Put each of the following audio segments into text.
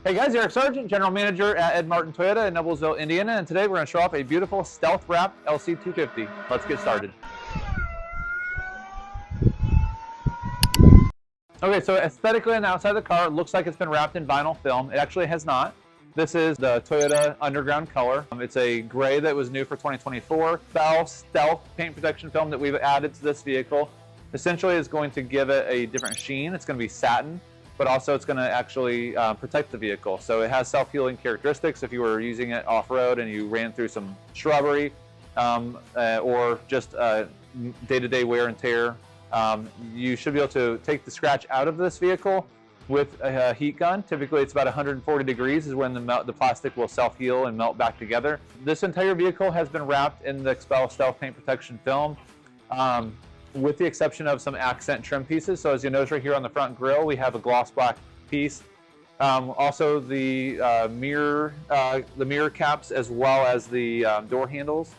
Hey guys, Eric Sargent, General Manager at Ed Martin Toyota in Noblesville, Indiana, and today we're going to show off a beautiful stealth wrapped LC250. Let's get started. Okay, so aesthetically on the outside of the car, it looks like it's been wrapped in vinyl film. It actually has not. This is the Toyota Underground color. It's a gray that was new for 2024. Stealth paint protection film that we've added to this vehicle. Essentially is going to give it a different sheen. It's going to be satin, but also it's going to actually protect the vehicle. So it has self-healing characteristics. If you were using it off-road and you ran through some shrubbery or just day-to-day wear and tear, you should be able to take the scratch out of this vehicle with a heat gun. Typically it's about 140 degrees is when the plastic will self-heal and melt back together. This entire vehicle has been wrapped in the XPEL Stealth Paint Protection film, with the exception of some accent trim pieces. So as you notice right here on the front grille, we have a gloss black piece. Also the mirror caps as well as the door handles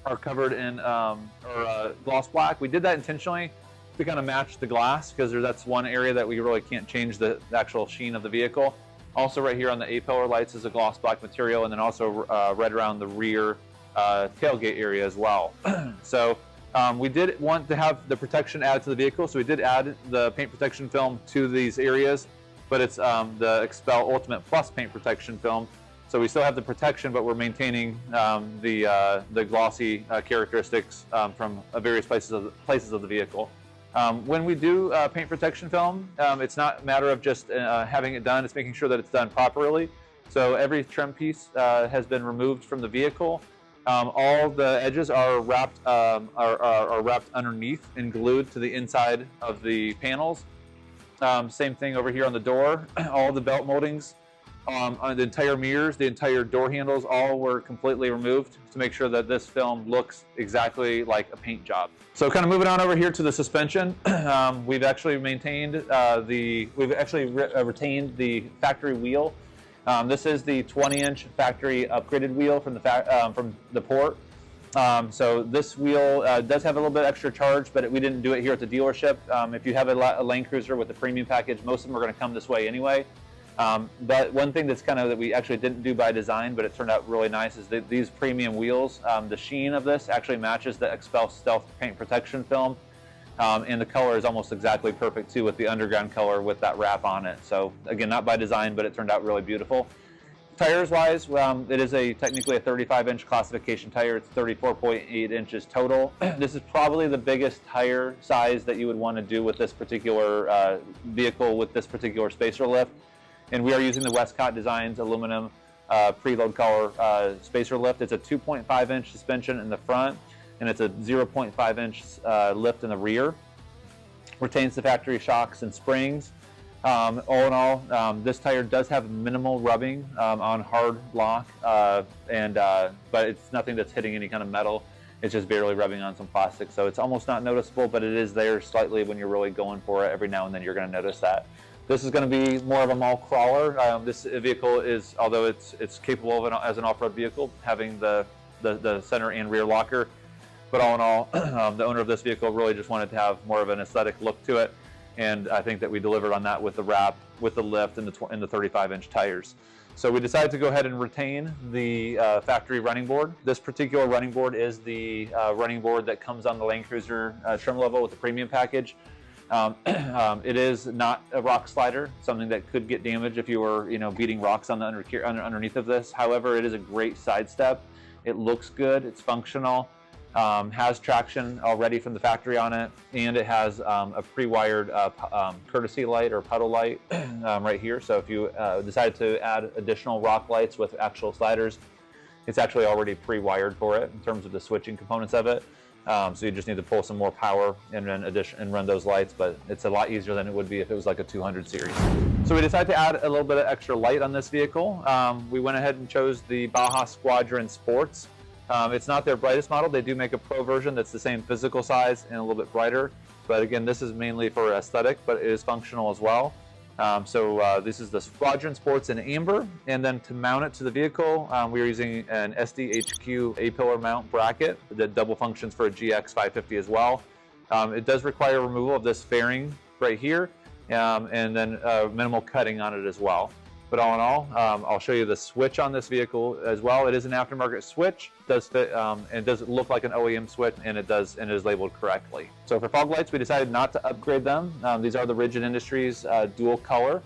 are covered in gloss black. We did that intentionally to kind of match the glass because that's one area that we really can't change the actual sheen of the vehicle. Also right here on the A-pillar lights is a gloss black material, and then also right around the rear tailgate area as well. So we did want to have the protection added to the vehicle, so we did add the paint protection film to these areas, but it's the XPEL Ultimate Plus paint protection film. So we still have the protection, but we're maintaining the glossy characteristics from various places of the vehicle. When we do paint protection film, it's not a matter of just having it done, it's making sure that it's done properly. So every trim piece has been removed from the vehicle. All the edges are wrapped underneath and glued to the inside of the panels. Same thing over here on the door. All the belt moldings, on the entire mirrors, the entire door handles, all were completely removed to make sure that this film looks exactly like a paint job. So kind of moving on over here to the suspension, we've actually maintained retained the factory wheel. This is the 20-inch factory upgraded wheel from the port. So this wheel does have a little bit extra charge, but we didn't do it here at the dealership. If you have a Lane Cruiser with the premium package, most of them are going to come this way anyway. But one thing that's that we actually didn't do by design, but it turned out really nice, is that these premium wheels, the sheen of this actually matches the XPEL Stealth Paint Protection film. And the color is almost exactly perfect too with the Underground color with that wrap on it. So again, not by design, but it turned out really beautiful. Tires wise, it is technically a 35-inch classification tire. It's 34.8 inches total. This is probably the biggest tire size that you would want to do with this particular vehicle with this particular spacer lift. And we are using the Westcott Designs aluminum preload color spacer lift. It's a 2.5-inch suspension in the front, and it's a 0.5-inch lift in the rear. Retains the factory shocks and springs. All in all, this tire does have minimal rubbing on hard lock, but it's nothing that's hitting any kind of metal. It's just barely rubbing on some plastic, so it's almost not noticeable, but it is there slightly when you're really going for it. Every now and then you're going to notice that. This is going to be more of a mall crawler. This vehicle is, although it's capable of as an off-road vehicle, having the center and rear locker. But all in all, the owner of this vehicle really just wanted to have more of an aesthetic look to it, and I think that we delivered on that with the wrap, with the lift, and the 35-inch tires. So we decided to go ahead and retain the factory running board. This particular running board is the running board that comes on the Lane Cruiser trim level with the premium package. It is not a rock slider, something that could get damaged if you were, beating rocks on the underneath of this. However, it is a great sidestep. It looks good. It's functional. Has traction already from the factory on it, and it has a pre-wired courtesy light or puddle light right here. So if you decide to add additional rock lights with actual sliders, it's actually already pre-wired for it in terms of the switching components of it. So you just need to pull some more power and run those lights, but it's a lot easier than it would be if it was like a 200 series. So we decided to add a little bit of extra light on this vehicle. We went ahead and chose the Baja Squadron Sports. It's not their brightest model. They do make a Pro version that's the same physical size and a little bit brighter. But again, this is mainly for aesthetic, but it is functional as well. This is the Squadron Sports in amber, and then to mount it to the vehicle, we are using an SDHQ A-pillar mount bracket that double functions for a GX 550 as well. It does require removal of this fairing right here, and then minimal cutting on it as well. But all in all, I'll show you the switch on this vehicle as well. It is an aftermarket switch. It does fit, and does look like an OEM switch, and it is labeled correctly. So for fog lights, we decided not to upgrade them. These are the Rigid Industries dual color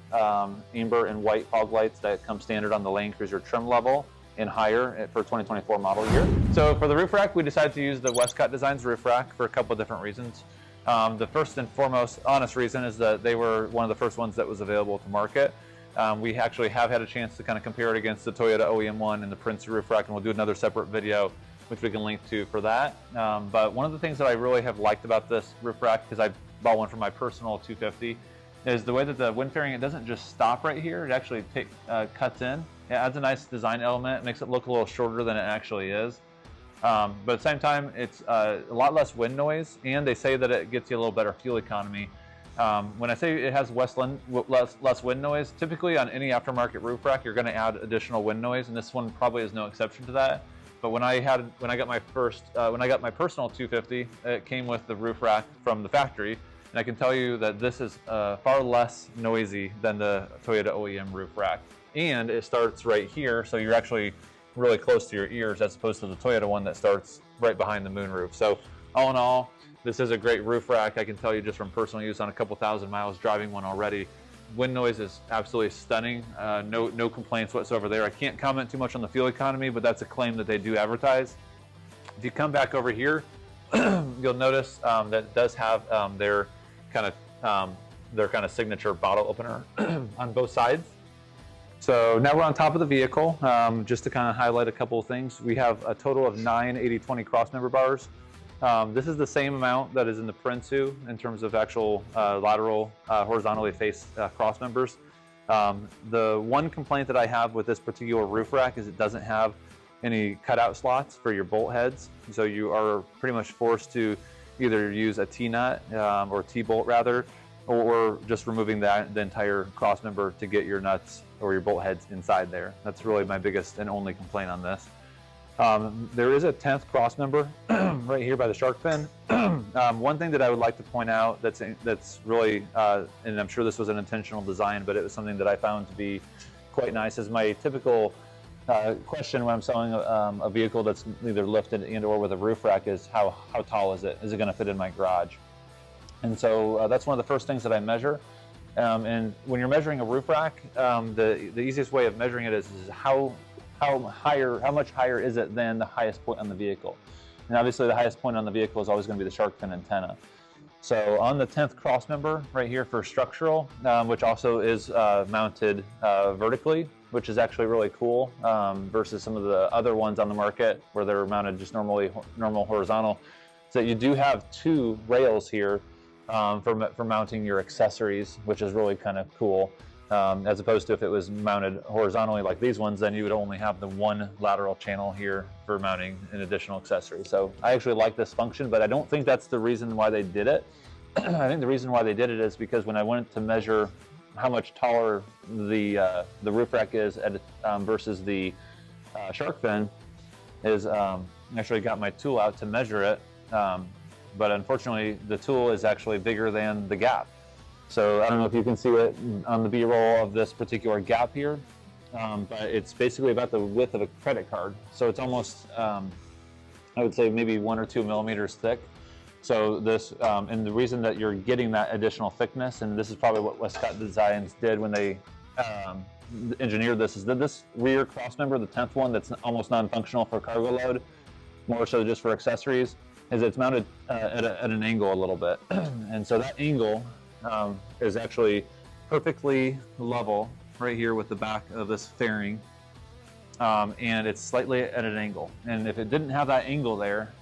amber and white fog lights that come standard on the Land Cruiser trim level and higher for 2024 model year. So for the roof rack, we decided to use the Westcott Designs roof rack for a couple of different reasons. The first and foremost honest reason is that they were one of the first ones that was available to market. We actually have had a chance to kind of compare it against the Toyota OEM1 and the Prince roof rack, and we'll do another separate video which we can link to for that. But one of the things that I really have liked about this roof rack, because I bought one for my personal 250, is the way that the wind fairing, it doesn't just stop right here, it actually cuts in. It adds a nice design element, it makes it look a little shorter than it actually is. But at the same time, it's a lot less wind noise, and they say that it gets you a little better fuel economy. When I say it has less wind noise, typically on any aftermarket roof rack, you're going to add additional wind noise, and this one probably is no exception to that. But when I got my personal 250, it came with the roof rack from the factory, and I can tell you that this is far less noisy than the Toyota OEM roof rack. And it starts right here, so you're actually really close to your ears, as opposed to the Toyota one that starts right behind the moonroof. So all in all, this is a great roof rack. I can tell you just from personal use on a couple thousand miles driving one already. Wind noise is absolutely stunning. No complaints whatsoever there. I can't comment too much on the fuel economy, but that's a claim that they do advertise. If you come back over here, you'll notice that it does have their kind of signature bottle opener on both sides. So now we're on top of the vehicle. Just to kind of highlight a couple of things, we have a total of 9 80/20 crossmember bars. This is the same amount that is in the Prinsu in terms of actual lateral, horizontally faced cross members. The one complaint that I have with this particular roof rack is it doesn't have any cutout slots for your bolt heads. So you are pretty much forced to either use a T-nut or T-bolt rather, or just removing the entire cross member to get your nuts or your bolt heads inside there. That's really my biggest and only complaint on this. There is a 10th cross member right here by the shark fin. One thing that I would like to point out that's really, and I'm sure this was an intentional design, but it was something that I found to be quite nice, is my typical question when I'm selling a vehicle that's either lifted and or with a roof rack is how tall is it? Is it going to fit in my garage? And so that's one of the first things that I measure. And when you're measuring a roof rack, the easiest way of measuring it is how much higher is it than the highest point on the vehicle? And obviously the highest point on the vehicle is always going to be the shark fin antenna. So on the 10th cross member right here for structural, which also is mounted vertically, which is actually really cool versus some of the other ones on the market where they're mounted just normal horizontal. So you do have 2 rails here for mounting your accessories, which is really kind of cool. As opposed to if it was mounted horizontally like these ones, then you would only have the one lateral channel here for mounting an additional accessory. So I actually like this function, but I don't think that's the reason why they did it. I think the reason why they did it is because when I went to measure how much taller the roof rack is versus the shark fin, is actually got my tool out to measure it, but unfortunately the tool is actually bigger than the gap. So I don't know if you can see it on the B-roll of this particular gap here, but it's basically about the width of a credit card. So it's almost, I would say maybe 1 or 2 millimeters thick. So this, and the reason that you're getting that additional thickness, and this is probably what Westcott Designs did when they engineered this, is that this rear cross member, the 10th one that's almost non-functional for cargo load, more so just for accessories, is it's mounted at an angle a little bit. And so that angle is actually perfectly level right here with the back of this fairing, and it's slightly at an angle. And if it didn't have that angle there,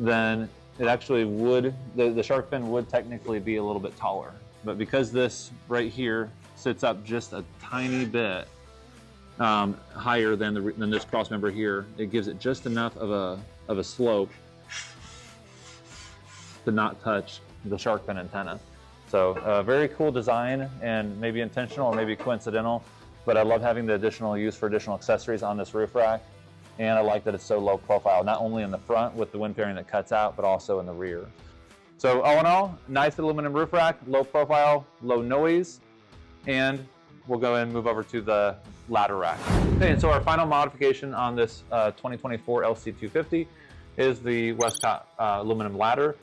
then it actually would, the shark fin would technically be a little bit taller. But because this right here sits up just a tiny bit higher than this cross member here, it gives it just enough of a slope to not touch the shark fin antenna. So very cool design, and maybe intentional or maybe coincidental, but I love having the additional use for additional accessories on this roof rack. And I like that it's so low profile, not only in the front with the wind fairing that cuts out, but also in the rear. So all in all, nice aluminum roof rack, low profile, low noise, and we'll go and move over to the ladder rack. Okay, and so our final modification on this 2024 LC250 is the Westcott aluminum ladder.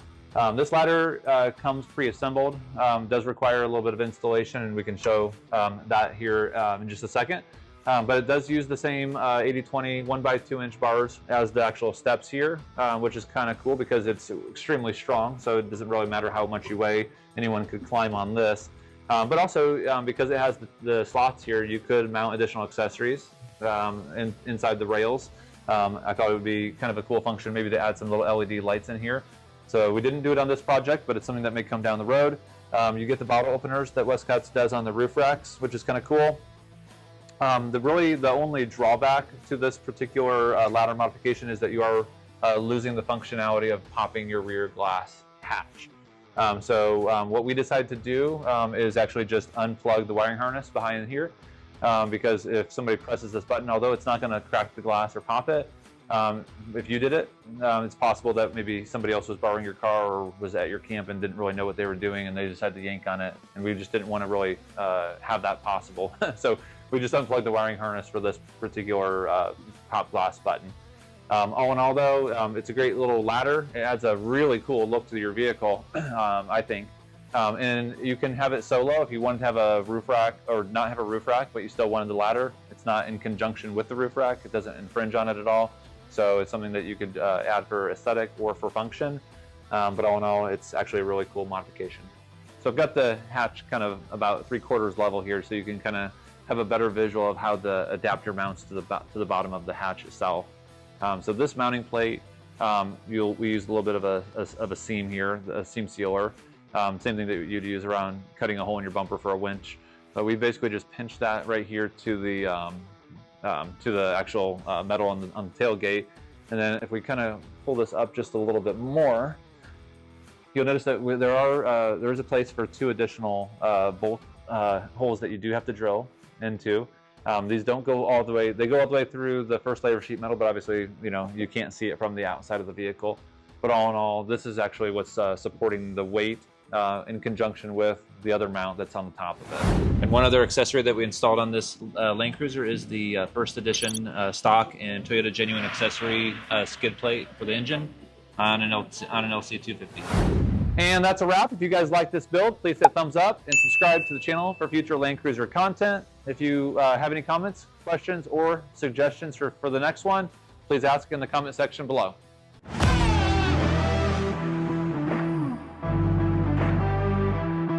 This ladder comes pre-assembled, does require a little bit of installation, and we can show that here in just a second. But it does use the same 80/20 1x2 inch bars as the actual steps here, which is kind of cool because it's extremely strong, so it doesn't really matter how much you weigh, anyone could climb on this. But also because it has the slots here, you could mount additional accessories inside the rails. I thought it would be kind of a cool function maybe to add some little LED lights in here. So we didn't do it on this project, but it's something that may come down the road. You get the bottle openers that Westcott's does on the roof racks, which is kind of cool. The only drawback to this particular ladder modification is that you are losing the functionality of popping your rear glass hatch. What we decided to do is actually just unplug the wiring harness behind here, because if somebody presses this button, although it's not going to crack the glass or pop it, if you did it, it's possible that maybe somebody else was borrowing your car or was at your camp and didn't really know what they were doing, and they just had to yank on it, and we just didn't want to really have that possible. So we just unplugged the wiring harness for this particular pop glass button. All in all, though, it's a great little ladder. It adds a really cool look to your vehicle, I think. And you can have it solo if you wanted to have a roof rack, or not have a roof rack, but you still wanted the ladder. It's not in conjunction with the roof rack. It doesn't infringe on it at all. So it's something that you could add for aesthetic or for function. But all in all, it's actually a really cool modification. So I've got the hatch kind of about 3/4 level here, so you can kind of have a better visual of how the adapter mounts to the bottom of the hatch itself. So this mounting plate, we use a little bit of a seam here, a seam sealer. Same thing that you'd use around cutting a hole in your bumper for a winch. But we basically just pinched that right here to the actual metal on the tailgate. And then if we kind of pull this up just a little bit more, you'll notice that there is a place for 2 additional bolt holes that you do have to drill into. These don't go all the way, they go all the way through the first layer of sheet metal, but obviously, you can't see it from the outside of the vehicle. But all in all, this is actually what's supporting the weight in conjunction with the other mount that's on the top of it. And one other accessory that we installed on this Land Cruiser is the first edition stock and Toyota Genuine Accessory skid plate for the engine on an LC250. And that's a wrap. If you guys like this build, please hit thumbs up and subscribe to the channel for future Land Cruiser content. If you have any comments, questions, or suggestions for the next one, please ask in the comment section below.